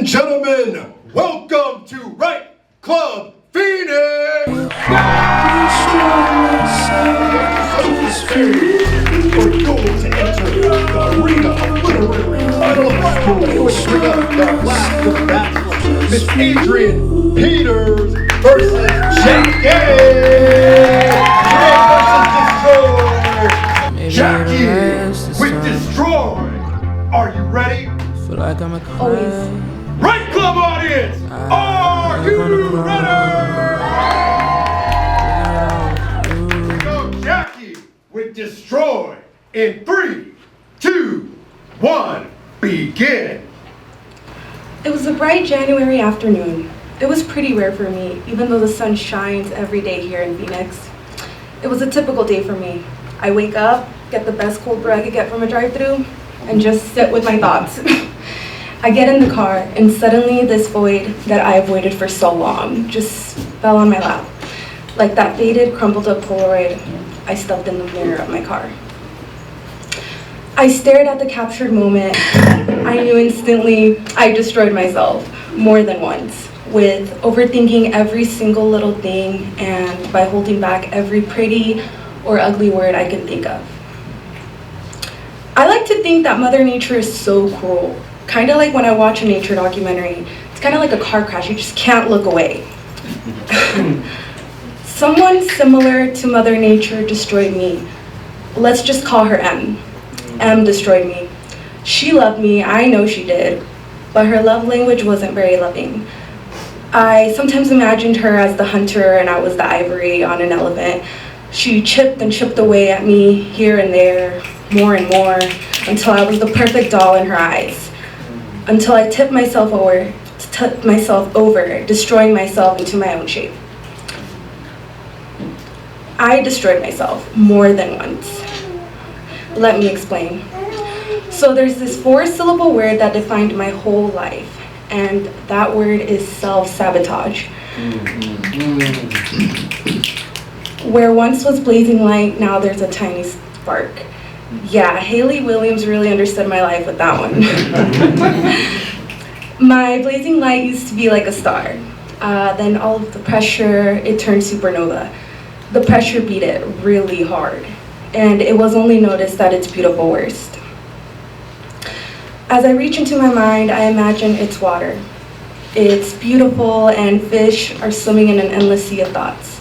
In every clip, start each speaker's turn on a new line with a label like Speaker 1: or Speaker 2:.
Speaker 1: and gentlemen, welcome to Write Club PHX Family. For goal to enter the arena of literary battle of schools. Bring up the last of the bachelors, Miss Adrian Peters versus Jackie versus Destroy. Jackie with Destroy. Are you ready?
Speaker 2: Feel like I'm a
Speaker 1: Always. Write Club audience, are you ready? Go Jackie with Destroy in 3, 2, 1, begin.
Speaker 3: It was a bright January afternoon. It was pretty rare for me, even though the sun shines every day here in Phoenix. It was a typical day for me. I wake up, get the best cold brew I could get from a drive-thru, and just sit with my thoughts. I get in the car, and suddenly this void that I avoided for so long just fell on my lap. Like that faded, crumpled up Polaroid I stuffed in the mirror of my car. I stared at the captured moment. I knew instantly I destroyed myself more than once, with overthinking every single little thing and by holding back every pretty or ugly word I can think of. I like to think that Mother Nature is so cruel. Kind of like when I watch a nature documentary. It's kind of like a car crash, you just can't look away. Someone similar to Mother Nature destroyed me. Let's just call her M. M destroyed me. She loved me, I know she did, but her love language wasn't very loving. I sometimes imagined her as the hunter and I was the ivory on an elephant. She chipped and chipped away at me here and there, more and more, until I was the perfect doll in her eyes. Until I tipped myself over, destroying myself into my own shape. I destroyed myself more than once. Let me explain. So there's this 4-syllable word that defined my whole life, and that word is self-sabotage. Where once was blazing light, now there's a tiny spark. Yeah, Haley Williams really understood my life with that one. My blazing light used to be like a star. Then all of the pressure, it turned supernova. The pressure beat it really hard, and it was only noticed at its beautiful worst. As I reach into my mind, I imagine it's water. It's beautiful, and fish are swimming in an endless sea of thoughts.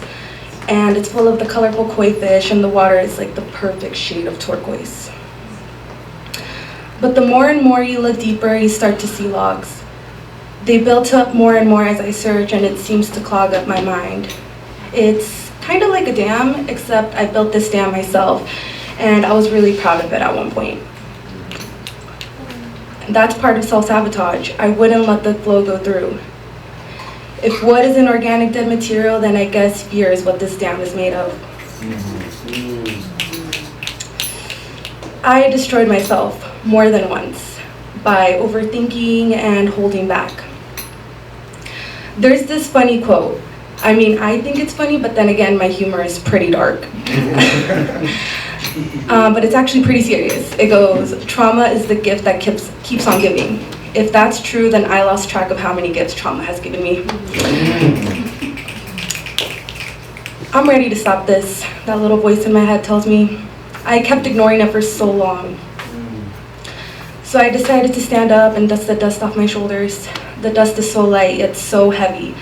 Speaker 3: And it's full of the colorful koi fish, and the water is like the perfect shade of turquoise. But the more and more you look deeper, you start to see logs. They built up more and more as I search, and it seems to clog up my mind. It's kind of like a dam, except I built this dam myself, and I was really proud of it at one point. And that's part of self-sabotage. I wouldn't let the flow go through. If wood is an organic dead material, then I guess fear is what this dam is made of. I destroyed myself more than once by overthinking and holding back. There's this funny quote. I mean, I think it's funny, but then again, my humor is pretty dark. But it's actually pretty serious. It goes, trauma is the gift that keeps on giving. If that's true, then I lost track of how many gifts trauma has given me. I'm ready to stop this, that little voice in my head tells me. I kept ignoring it for so long. So I decided to stand up and dust the dust off my shoulders. The dust is so light, yet so heavy.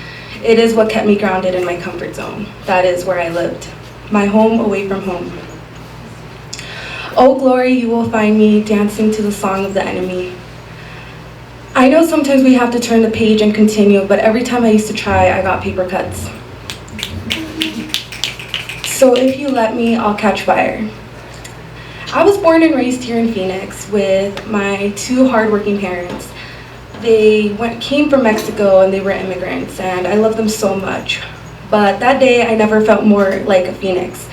Speaker 3: It is what kept me grounded in my comfort zone. That is where I lived. My home away from home. Oh glory, you will find me dancing to the song of the enemy. I know sometimes we have to turn the page and continue, but every time I used to try, I got paper cuts. So if you let me, I'll catch fire. I was born and raised here in Phoenix with my 2 hardworking parents. They came from Mexico and they were immigrants, and I love them so much. But that day, I never felt more like a Phoenix.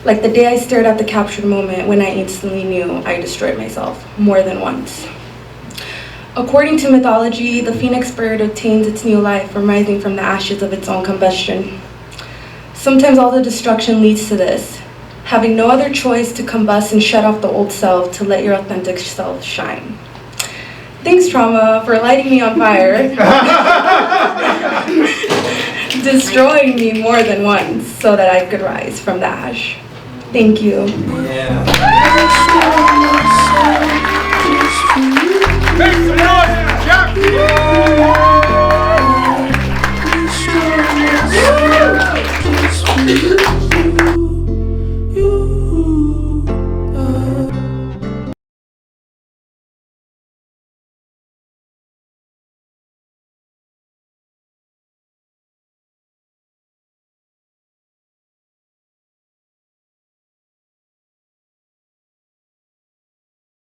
Speaker 3: Like the day I stared at the captured moment when I instantly knew I destroyed myself more than once. According to mythology, the phoenix bird obtains its new life from rising from the ashes of its own combustion. Sometimes all the destruction leads to this, having no other choice to combust and shut off the old self to let your authentic self shine. Thanks, trauma, for lighting me on fire. Destroying me more than once so that I could rise from the ash. Thank you.
Speaker 1: Yeah.